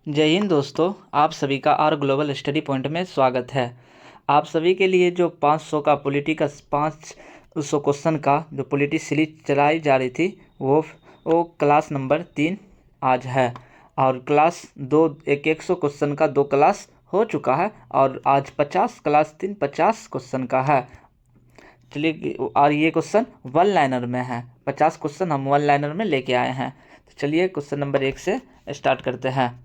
जय हिंद दोस्तों, आप सभी का आर ग्लोबल स्टडी पॉइंट में स्वागत है। आप सभी के लिए जो 500 का पॉलिटी का 500 क्वेश्चन का जो पॉलिटी सीरीज चलाई जा रही थी वो क्लास नंबर 3 आज है। और क्लास 2 100 क्वेश्चन का 2 क्लास हो चुका है और आज 50 क्लास 3 50 क्वेश्चन का है। चलिए, और ये क्वेश्चन वन लाइनर में है। 50 क्वेश्चन हम वन लाइनर में लेके आए हैं। तो चलिए क्वेश्चन नंबर 1 से स्टार्ट करते हैं।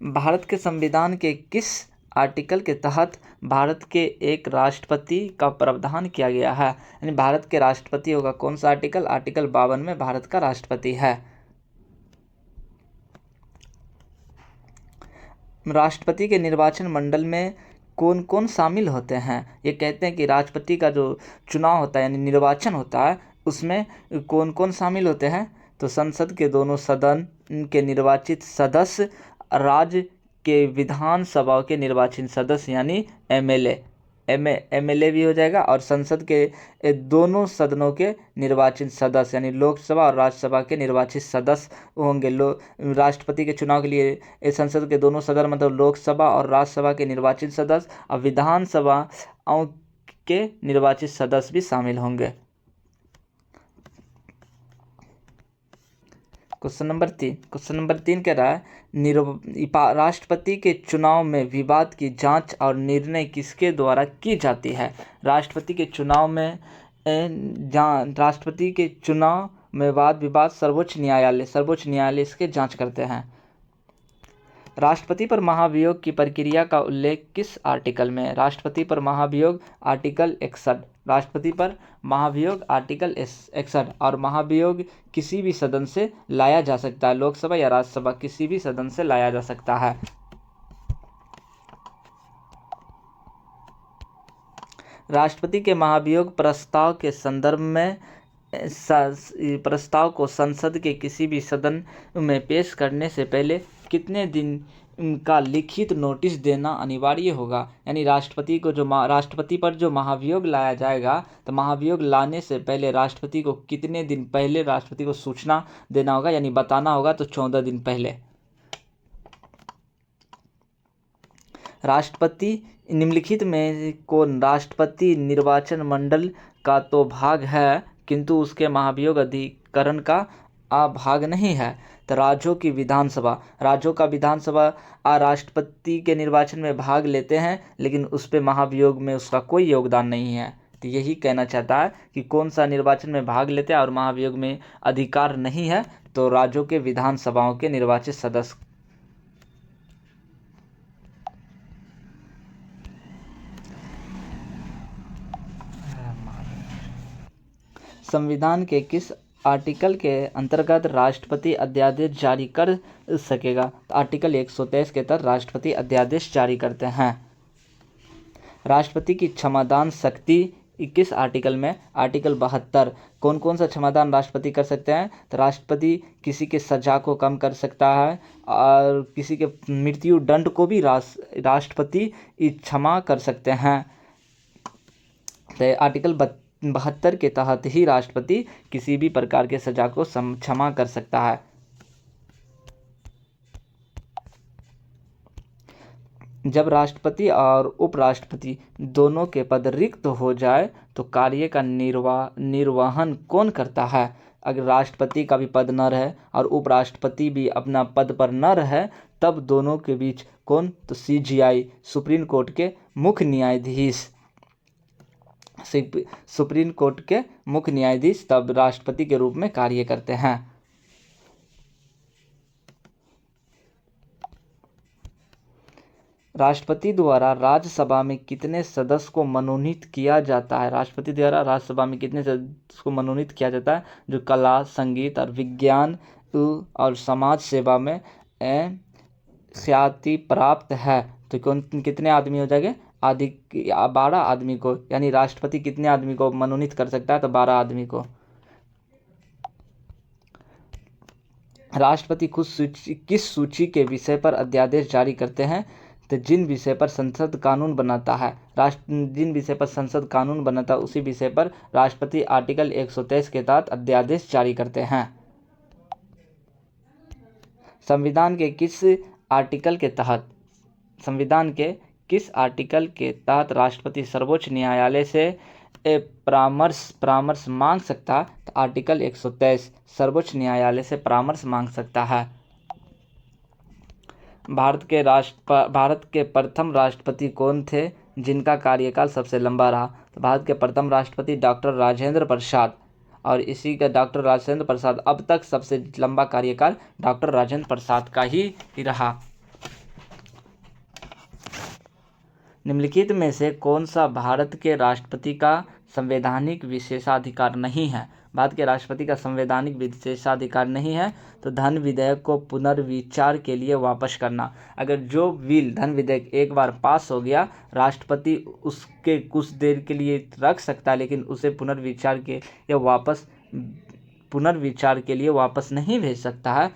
भारत के संविधान के किस आर्टिकल के तहत भारत के एक राष्ट्रपति का प्रावधान किया गया है? यानी भारत के राष्ट्रपति होगा कौन सा आर्टिकल? आर्टिकल 52 में भारत का राष्ट्रपति है। राष्ट्रपति के निर्वाचन मंडल में कौन कौन शामिल होते हैं? ये कहते हैं कि राष्ट्रपति का जो चुनाव होता है यानी निर्वाचन होता है उसमें कौन कौन शामिल होते हैं? तो संसद के दोनों सदन के निर्वाचित सदस्य, राज्य के विधानसभा के निर्वाचित सदस्य यानी एमएलए भी हो जाएगा, और संसद के दोनों सदनों के निर्वाचित सदस्य यानी लोकसभा और राज्यसभा के निर्वाचित सदस्य होंगे। राष्ट्रपति के चुनाव के लिए संसद के दोनों सदन मतलब लोकसभा और राज्यसभा के निर्वाचित सदस्य और विधानसभा के निर्वाचित सदस्य भी शामिल होंगे। क्वेश्चन नंबर 3 कह रहा है राष्ट्रपति के चुनाव में विवाद की जांच और निर्णय किसके द्वारा की जाती है? राष्ट्रपति के चुनाव में वाद विवाद सर्वोच्च न्यायालय इसके जांच करते हैं। राष्ट्रपति पर महाभियोग की प्रक्रिया का उल्लेख किस आर्टिकल में है? राष्ट्रपति पर महाभियोग आर्टिकल 61। राष्ट्रपति पर महाभियोग आर्टिकल 61। और महाभियोग किसी भी सदन से लाया जा सकता है, लोकसभा या राज्यसभा किसी भी सदन से लाया जा सकता है। राष्ट्रपति के महाभियोग प्रस्ताव के संदर्भ में प्रस्ताव को संसद के किसी भी सदन में पेश करने से पहले कितने दिन का लिखित नोटिस देना अनिवार्य होगा? यानी राष्ट्रपति पर जो महाभियोग लाया जाएगा तो महाभियोग लाने से पहले राष्ट्रपति को कितने दिन पहले राष्ट्रपति को सूचना देना होगा यानी बताना होगा? तो 14 दिन पहले। राष्ट्रपति निम्नलिखित में कौन राष्ट्रपति निर्वाचन मंडल का तो भाग है किंतु उसके महाभियोग अधिकरण का भाग नहीं है? तो राज्यों का विधानसभा राष्ट्रपति के निर्वाचन में भाग लेते हैं लेकिन उस पे महाभियोग में उसका कोई योगदान नहीं है। तो यही कहना चाहता है कि कौन सा निर्वाचन में भाग लेते हैं और महाभियोग में अधिकार नहीं है? तो राज्यों के विधानसभाओं के निर्वाचित सदस्य। संविधान के किस आर्टिकल के अंतर्गत राष्ट्रपति अध्यादेश जारी कर सकेगा? तो आर्टिकल 123 के तहत राष्ट्रपति अध्यादेश जारी करते हैं। राष्ट्रपति की क्षमादान शक्ति किस आर्टिकल में? आर्टिकल 72। कौन कौन सा क्षमादान राष्ट्रपति कर सकते हैं? तो राष्ट्रपति किसी के सजा को कम कर सकता है और किसी के मृत्यु दंड को भी राष्ट्रपति क्षमा कर सकते हैं। तो आर्टिकल 72 के तहत ही राष्ट्रपति किसी भी प्रकार के सजा को क्षमा कर सकता है। जब राष्ट्रपति और उपराष्ट्रपति दोनों के पद रिक्त हो जाए तो कार्य का निर्वहन कौन करता है? अगर राष्ट्रपति का भी पद न रहे और उपराष्ट्रपति भी अपना पद पर न रहे तब दोनों के बीच कौन? तो CJI सुप्रीम कोर्ट के मुख्य न्यायाधीश तब राष्ट्रपति के रूप में कार्य करते हैं। राष्ट्रपति द्वारा राज्यसभा में कितने सदस्य को मनोनीत किया जाता है? राष्ट्रपति द्वारा राज्यसभा में कितने सदस्य को मनोनीत किया जाता है? जो कला, संगीत और विज्ञान और समाज सेवा में ख्याति प्राप्त है। तो कितने आदमी हो जाएंगे? 12 आदमी को। यानी राष्ट्रपति कितने आदमी को मनोनीत कर सकता है? तो 12 आदमी को। राष्ट्रपति किस सूची के विषय पर अध्यादेश जारी करते हैं? तो जिन विषय पर संसद कानून बनाता है जिन विषय पर संसद कानून बनाता है उसी विषय पर राष्ट्रपति आर्टिकल 123 के तहत अध्यादेश जारी करते हैं। संविधान के किस आर्टिकल के तहत राष्ट्रपति सर्वोच्च न्यायालय से परामर्श मांग सकता है? तो आर्टिकल 123 सर्वोच्च न्यायालय से परामर्श मांग सकता है। भारत के प्रथम राष्ट्रपति कौन थे जिनका कार्यकाल सबसे लंबा रहा? तो भारत के प्रथम राष्ट्रपति डॉक्टर राजेंद्र प्रसाद, और इसी का डॉक्टर राजेंद्र प्रसाद अब तक सबसे लंबा कार्यकाल डॉक्टर राजेंद्र प्रसाद का ही रहा। निम्नलिखित में से कौन सा भारत के राष्ट्रपति का संवैधानिक विशेषाधिकार नहीं है? भारत के राष्ट्रपति का संवैधानिक विशेषाधिकार नहीं है तो धन विधेयक को पुनर्विचार के लिए वापस करना। अगर जो बिल धन विधेयक एक बार पास हो गया, राष्ट्रपति उसके कुछ देर के लिए रख सकता है, लेकिन उसे पुनर्विचार के लिए वापस नहीं भेज सकता है।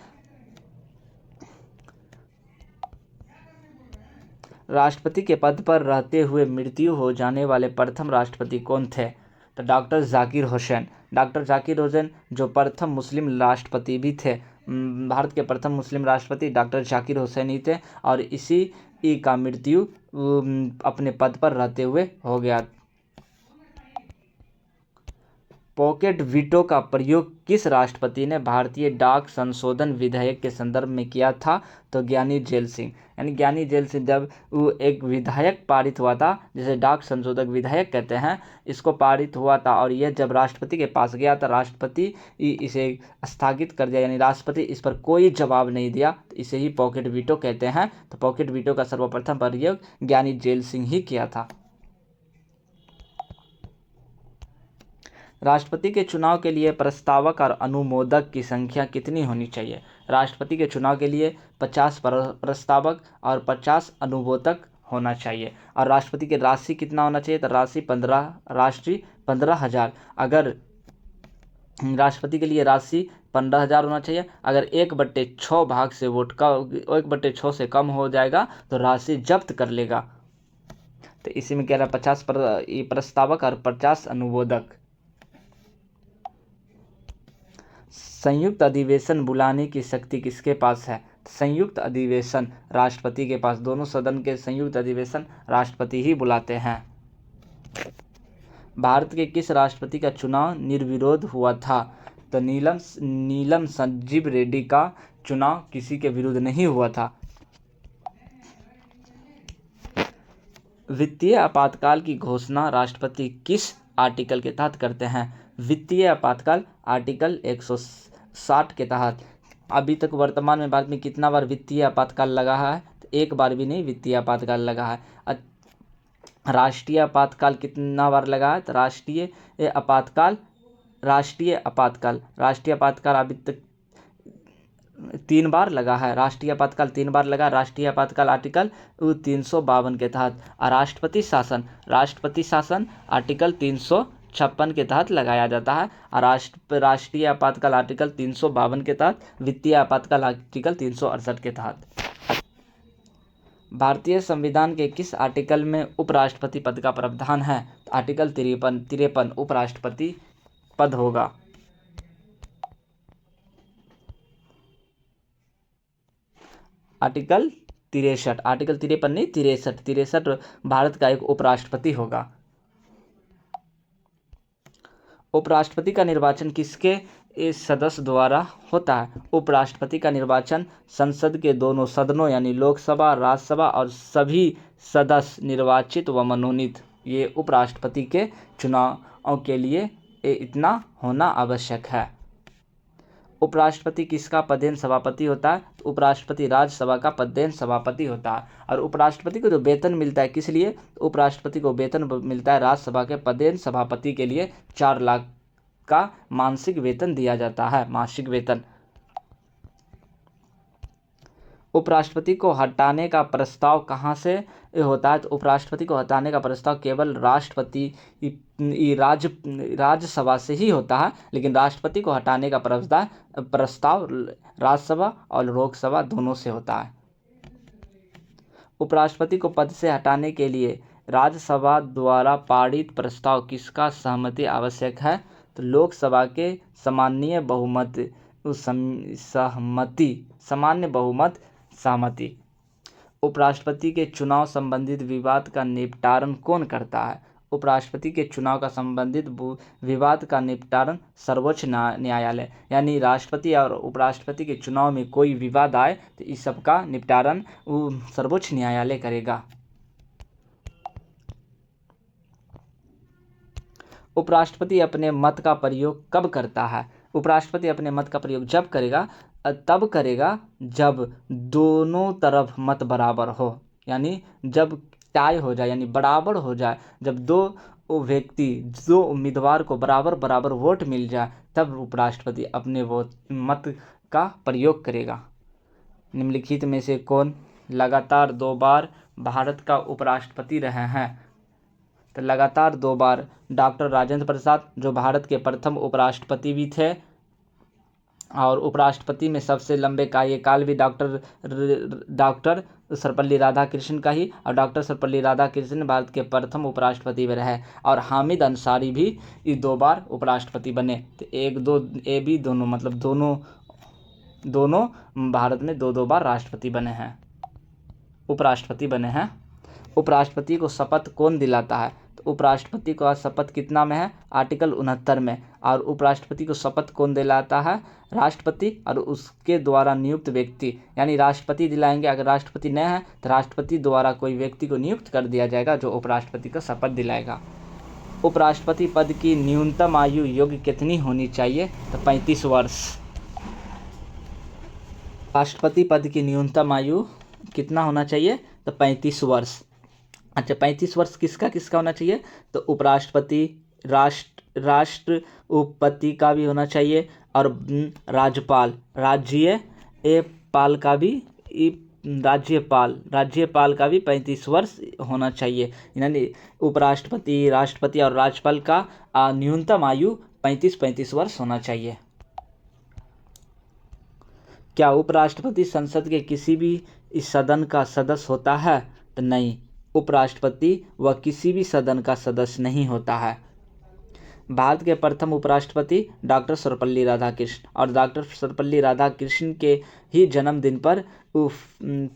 राष्ट्रपति के पद पर रहते हुए मृत्यु हो जाने वाले प्रथम राष्ट्रपति कौन थे? तो डॉक्टर जाकिर हुसैन। डॉक्टर जाकिर हुसैन जो प्रथम मुस्लिम राष्ट्रपति भी थे। भारत के प्रथम मुस्लिम राष्ट्रपति डॉक्टर जाकिर हुसैन ही थे, और इसी का मृत्यु अपने पद पर रहते हुए हो गया। पॉकेट वीटो का प्रयोग किस राष्ट्रपति ने भारतीय डाक संशोधन विधेयक के संदर्भ में किया था? तो ज्ञानी जेल सिंह। यानी ज्ञानी जेल सिंह जब एक विधेयक पारित हुआ था, जिसे डाक संशोधक विधेयक कहते हैं, इसको पारित हुआ था और यह जब राष्ट्रपति के पास गया तो राष्ट्रपति इसे स्थगित कर दिया, यानी राष्ट्रपति इस पर कोई जवाब नहीं दिया, तो इसे ही पॉकेट वीटो कहते हैं। तो पॉकेट वीटो का सर्वप्रथम प्रयोग ज्ञानी जेल सिंह ही किया था। राष्ट्रपति के चुनाव के लिए प्रस्तावक और अनुमोदक की संख्या कितनी होनी चाहिए? राष्ट्रपति के चुनाव के लिए 50 प्रस्तावक और 50 अनुमोदक होना चाहिए। और राष्ट्रपति की राशि कितना होना चाहिए? तो राशि 15,000। अगर राष्ट्रपति के लिए राशि 15,000 होना चाहिए। अगर 1/6 भाग से 1/6 से कम हो जाएगा तो राशि जब्त कर लेगा। तो इसी में कह रहा 50 प्रस्तावक और 50 अनुमोदक। संयुक्त अधिवेशन बुलाने की शक्ति किसके पास है? संयुक्त अधिवेशन राष्ट्रपति के पास। दोनों सदन के संयुक्त अधिवेशन राष्ट्रपति ही बुलाते हैं। भारत के किस राष्ट्रपति का चुनाव निर्विरोध हुआ था? तो नीलम संजीव रेड्डी का चुनाव किसी के विरुद्ध नहीं हुआ था। वित्तीय आपातकाल की घोषणा राष्ट्रपति किस आर्टिकल के तहत करते हैं? वित्तीय आपातकाल आर्टिकल 160 के तहत। अभी तक वर्तमान में भारत में कितना बार वित्तीय आपातकाल लगा है? तो एक बार भी नहीं वित्तीय आपातकाल लगा है। राष्ट्रीय आपातकाल कितना बार लगा है? तो राष्ट्रीय आपातकाल अभी तक 3 बार लगा है। राष्ट्रीय आपातकाल 3 बार लगा। राष्ट्रीय आपातकाल आर्टिकल 352 के तहत। राष्ट्रपति शासन आर्टिकल 356 के तहत लगाया जाता है। और राष्ट्रीय आपातकाल आर्टिकल 352 के तहत। वित्तीय आपातकाल आर्टिकल 368 के तहत। भारतीय संविधान के किस आर्टिकल में उपराष्ट्रपति पद का प्रावधान है? तो आर्टिकल 53 उपराष्ट्रपति पद होगा। आर्टिकल 53 नहीं 63 भारत का एक उपराष्ट्रपति होगा। उपराष्ट्रपति का निर्वाचन किसके सदस्य द्वारा होता है? उपराष्ट्रपति का निर्वाचन संसद के दोनों सदनों यानी लोकसभा, राज्यसभा और सभी सदस्य निर्वाचित व मनोनीत, ये उपराष्ट्रपति के चुनाव के लिए इतना होना आवश्यक है। उपराष्ट्रपति किसका पदेन सभापति होता है? तो उपराष्ट्रपति राज्यसभा का पदेन सभापति होता है। और उपराष्ट्रपति को जो वेतन मिलता है किस लिए? तो उपराष्ट्रपति को वेतन मिलता है राज्यसभा के पदेन सभापति के लिए 4 लाख का मासिक वेतन दिया जाता है, मासिक वेतन। उपराष्ट्रपति को हटाने का प्रस्ताव कहाँ से होता है? तो उपराष्ट्रपति को हटाने का प्रस्ताव केवल राज्यसभा से ही होता है, लेकिन राष्ट्रपति को हटाने का प्रस्ताव राज्यसभा और लोकसभा दोनों से होता है। उपराष्ट्रपति को पद से हटाने के लिए राज्यसभा द्वारा पारित प्रस्ताव किसका सहमति आवश्यक है? तो लोकसभा के सामान्य बहुमत सहमति। उपराष्ट्रपति के चुनाव संबंधित विवाद का निपटारण कौन करता है? उपराष्ट्रपति के चुनाव का संबंधित विवाद का निपटारण सर्वोच्च न्यायालय, यानी राष्ट्रपति और उपराष्ट्रपति के चुनाव में कोई विवाद आए तो इस सब का निपटारण सर्वोच्च न्यायालय करेगा। उपराष्ट्रपति अपने मत का प्रयोग कब करता है? उपराष्ट्रपति अपने मत का प्रयोग तब करेगा जब दोनों तरफ मत बराबर हो, यानी जब टाई हो जाए, यानी बराबर हो जाए, जब दो उम्मीदवार को बराबर वोट मिल जाए, तब उपराष्ट्रपति अपने मत का प्रयोग करेगा। निम्नलिखित में से कौन लगातार 2 बार भारत का उपराष्ट्रपति रहे हैं? तो लगातार 2 बार डॉक्टर राजेंद्र प्रसाद, जो भारत के प्रथम उपराष्ट्रपति भी थे, और उपराष्ट्रपति में सबसे लंबे कार्यकाल भी डॉक्टर सर्वपल्ली राधाकृष्णन का ही, और डॉक्टर सर्वपल्ली राधाकृष्णन भारत के प्रथम उपराष्ट्रपति भी रहे। और हामिद अंसारी भी ये 2 बार उपराष्ट्रपति बने। तो 1, 2 ये भी दोनों, मतलब दोनों भारत में 2 बार राष्ट्रपति बने हैं, उपराष्ट्रपति बने हैं। उपराष्ट्रपति को शपथ कौन दिलाता है? तो उपराष्ट्रपति को शपथ कितना में है? आर्टिकल 69 में। और उपराष्ट्रपति को शपथ कौन दिलाता है? राष्ट्रपति और उसके द्वारा नियुक्त व्यक्ति, यानी राष्ट्रपति दिलाएंगे। अगर राष्ट्रपति नहीं है तो राष्ट्रपति द्वारा कोई व्यक्ति को नियुक्त कर दिया जाएगा जो उपराष्ट्रपति को शपथ दिलाएगा। उपराष्ट्रपति पद की न्यूनतम आयु योग्य कितनी होनी चाहिए? तो 35 वर्ष। राष्ट्रपति पद की न्यूनतम आयु कितना होना चाहिए? तो 35 वर्ष। अच्छा, 35 वर्ष किसका होना चाहिए? तो उपराष्ट्रपति, राष्ट्रपति का भी होना चाहिए, और राज्यपाल का भी 35 वर्ष होना चाहिए। यानी उपराष्ट्रपति, राष्ट्रपति और राज्यपाल का न्यूनतम आयु 35 वर्ष होना चाहिए। क्या उपराष्ट्रपति संसद के किसी भी सदन का सदस्य होता है? तो नहीं, उपराष्ट्रपति वह किसी भी सदन का सदस्य नहीं होता है। भारत के प्रथम उपराष्ट्रपति डॉक्टर सर्वपल्ली राधाकृष्णन, और डॉक्टर सर्वपल्ली राधाकृष्णन के ही जन्मदिन पर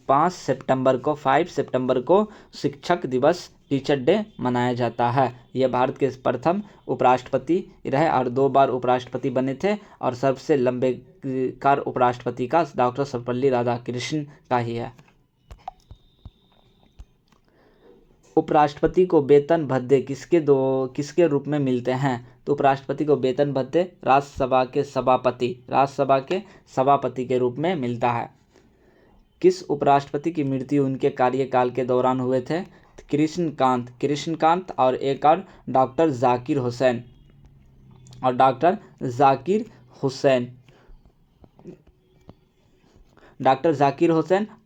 5 सितंबर को शिक्षक दिवस, टीचर डे मनाया जाता है। यह भारत के प्रथम उपराष्ट्रपति रहे और 2 बार उपराष्ट्रपति बने थे, और सबसे लंबे काल उपराष्ट्रपति का डॉक्टर सर्वपल्ली राधाकृष्णन का ही है। उपराष्ट्रपति को वेतन भत्ते किसके रूप में मिलते हैं? तो उपराष्ट्रपति को वेतन भत्ते राज्यसभा के सभापति के रूप में मिलता है। किस उपराष्ट्रपति की मृत्यु उनके कार्यकाल के दौरान हुए थे? कृष्णकांत और एक और डॉक्टर जाकिर हुसैन,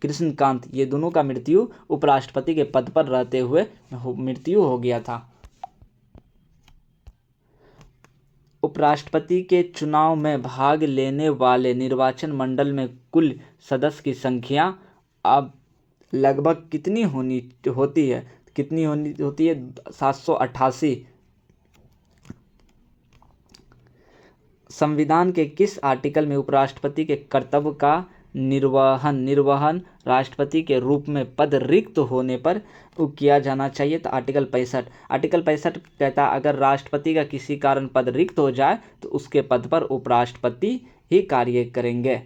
कृष्णकांत, ये दोनों का मृत्यु उपराष्ट्रपति के पद पर रहते हुए मृत्यु हो गया था। उपराष्ट्रपति के चुनाव में भाग लेने वाले निर्वाचन मंडल में कुल सदस्य की संख्या अब लगभग कितनी होती है? 788। संविधान के किस आर्टिकल में उपराष्ट्रपति के कर्तव्य का निर्वहन राष्ट्रपति के रूप में पद रिक्त होने पर किया जाना चाहिए? तो आर्टिकल 65 कहता है अगर राष्ट्रपति का किसी कारण पद रिक्त हो जाए तो उसके पद पर उपराष्ट्रपति ही कार्य करेंगे।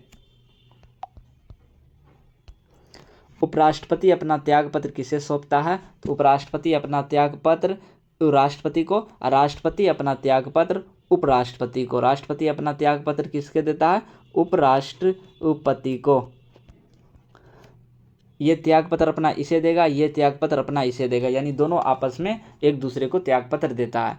उपराष्ट्रपति अपना त्यागपत्र किसे सौंपता है? तो उपराष्ट्रपति अपना त्यागपत्र राष्ट्रपति को, राष्ट्रपति अपना त्यागपत्र उपराष्ट्रपति को। राष्ट्रपति अपना त्यागपत्र किसके देता है? उपराष्ट्रपति को। ये त्यागपत्र अपना इसे देगा, ये त्यागपत्र अपना इसे देगा, यानी दोनों आपस में एक दूसरे को त्यागपत्र देता है।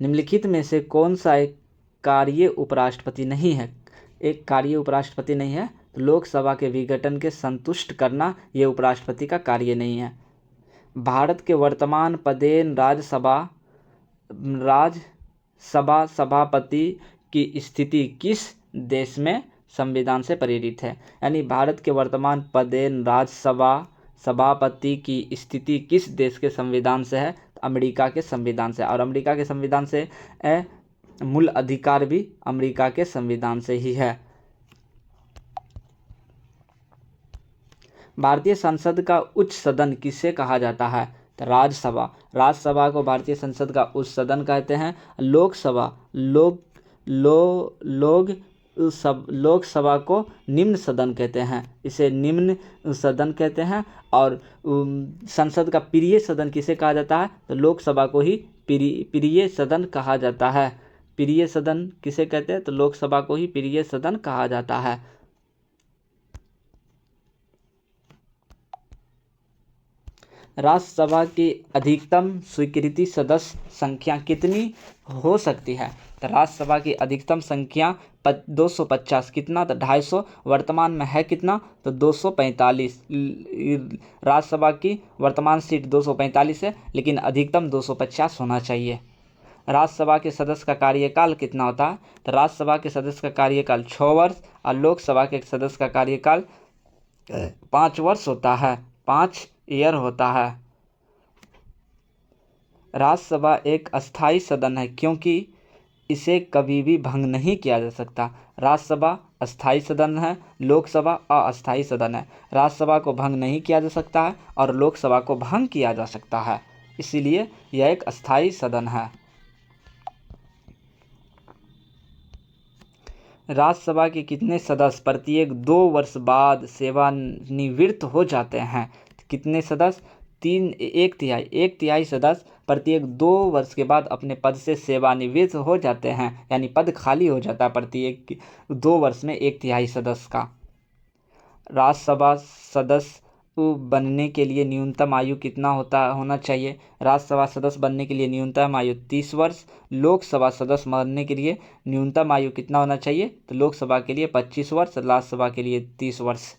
निम्नलिखित में से कौन सा एक कार्य उपराष्ट्रपति नहीं है? एक कार्य उपराष्ट्रपति नहीं है। लोकसभा के विघटन के संतुष्ट करना यह उपराष्ट्रपति का कार्य नहीं है। भारत के वर्तमान पदेन राज्यसभा सभापति की स्थिति किस देश में संविधान से प्रेरित है। यानी भारत के वर्तमान पदेन राज्यसभा सभापति की स्थिति किस देश के संविधान से है? अमेरिका के संविधान से। और अमेरिका के संविधान से मूल अधिकार भी अमेरिका के संविधान से ही है। भारतीय संसद का उच्च सदन किसे कहा जाता है? तो राज्यसभा। राज्यसभा को भारतीय संसद का उच्च सदन कहते हैं। लोकसभा को निम्न सदन कहते हैं, इसे निम्न सदन कहते हैं। और संसद का प्रिय सदन किसे कहा जाता है? तो लोकसभा को ही प्रिय सदन कहा जाता है। प्रिय सदन किसे कहते हैं? तो लोकसभा को ही प्रिय सदन कहा जाता है। राज्यसभा की अधिकतम स्वीकृति सदस्य संख्या कितनी हो सकती है? तो राज्यसभा की अधिकतम संख्या 250। कितना? तो 250। वर्तमान में है कितना? तो 245। राज्यसभा की वर्तमान सीट 245 है, लेकिन अधिकतम 250 होना चाहिए। राज्यसभा के सदस्य का कार्यकाल कितना होता है? तो राज्यसभा के सदस्य का कार्यकाल 6 वर्ष और लोकसभा के सदस्य का कार्यकाल 5 वर्ष होता है, 5 ईयर होता है। राज्यसभा एक अस्थायी सदन है क्योंकि इसे कभी भी भंग नहीं किया जा सकता। राज्यसभा अस्थायी सदन है, लोकसभा अस्थायी सदन है। राज्यसभा को भंग नहीं किया जा सकता है और लोकसभा को भंग किया जा सकता है, इसीलिए यह एक अस्थायी सदन है। राज्यसभा के कितने सदस्य प्रत्येक 2 वर्ष बाद सेवानिवृत्त हो जाते हैं? कितने सदस्य? 1 तिहाई सदस्य प्रत्येक 2 वर्ष के बाद अपने पद से सेवानिवृत्त हो जाते हैं, यानी पद खाली हो जाता है प्रत्येक 2 वर्ष में 1 तिहाई सदस्य का। राज्यसभा सदस्य बनने के लिए न्यूनतम आयु कितना होना चाहिए? राज्यसभा सदस्य बनने के लिए न्यूनतम आयु 30 वर्ष। लोकसभा सदस्य बनने के लिए न्यूनतम आयु कितना होना चाहिए? तो लोकसभा के लिए 25 वर्ष, राज्यसभा के लिए 30 वर्ष।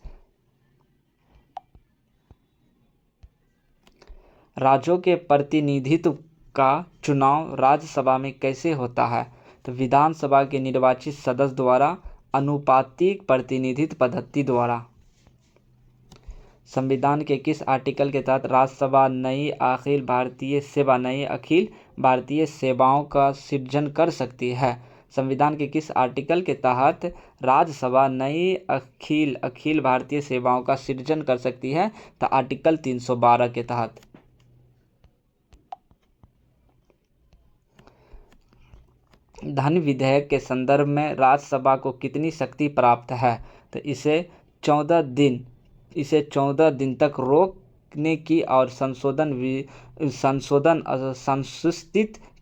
राज्यों के प्रतिनिधित्व का चुनाव राज्यसभा में कैसे होता है? तो विधानसभा के निर्वाचित सदस्य द्वारा आनुपातिक प्रतिनिधित्व पद्धति द्वारा। संविधान के किस आर्टिकल के तहत राज्यसभा नई अखिल भारतीय सेवाओं का सृजन कर सकती है? संविधान के किस आर्टिकल के तहत राज्यसभा नई अखिल भारतीय सेवाओं का सृजन कर सकती है? तो आर्टिकल 312 के तहत। धन विधेयक के संदर्भ में राज्यसभा को कितनी शक्ति प्राप्त है? तो इसे 14 दिन तक रोकने की और संशोधित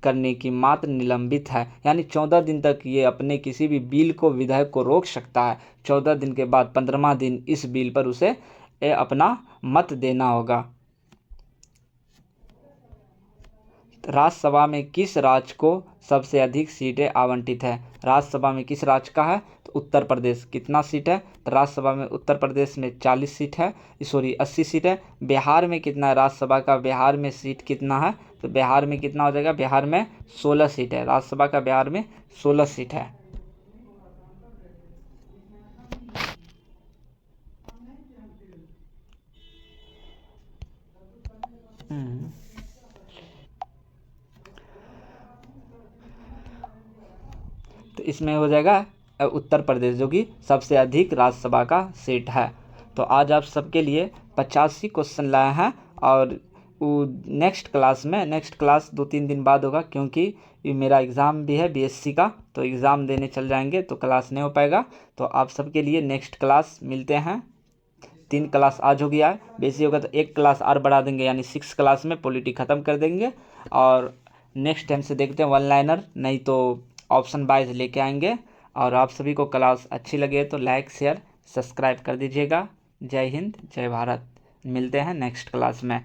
करने की मात्र निलंबित है। यानी 14 दिन तक ये अपने किसी भी बिल को, विधेयक को रोक सकता है। 14 दिन के बाद 15वां दिन इस बिल पर उसे अपना मत देना होगा। राज्यसभा में किस राज्य को सबसे अधिक सीटें आवंटित है? राज्यसभा में किस राज्य का है? तो उत्तर प्रदेश। कितना सीट है? तो राज्यसभा में उत्तर प्रदेश में 40 सीट है, 80 सीट है। बिहार में कितना है राज्यसभा का? बिहार में सीट कितना है? तो बिहार में कितना हो जाएगा? बिहार में 16 सीट है। राज्यसभा का बिहार में 16 सीट है। तो इसमें हो जाएगा उत्तर प्रदेश, जो कि सबसे अधिक राज्यसभा का सीट है। तो आज आप सबके लिए 85 क्वेश्चन लाए हैं और नेक्स्ट क्लास 2-3 दिन बाद होगा, क्योंकि मेरा एग्ज़ाम भी है बीएससी का, तो एग्ज़ाम देने चल जाएंगे तो क्लास नहीं हो पाएगा। तो आप सबके लिए नेक्स्ट क्लास मिलते हैं। 3 क्लास आज हो गया है, बेसी होगा तो 1 क्लास और बढ़ा देंगे, यानी 6 क्लास में पॉलिटी ख़त्म कर देंगे। और नेक्स्ट टाइम से देखते हैं 1 लाइनर, नहीं तो ऑप्शन वाइज लेके आएंगे। और आप सभी को क्लास अच्छी लगे तो लाइक, शेयर, सब्सक्राइब कर दीजिएगा। जय हिंद, जय भारत। मिलते हैं नेक्स्ट क्लास में।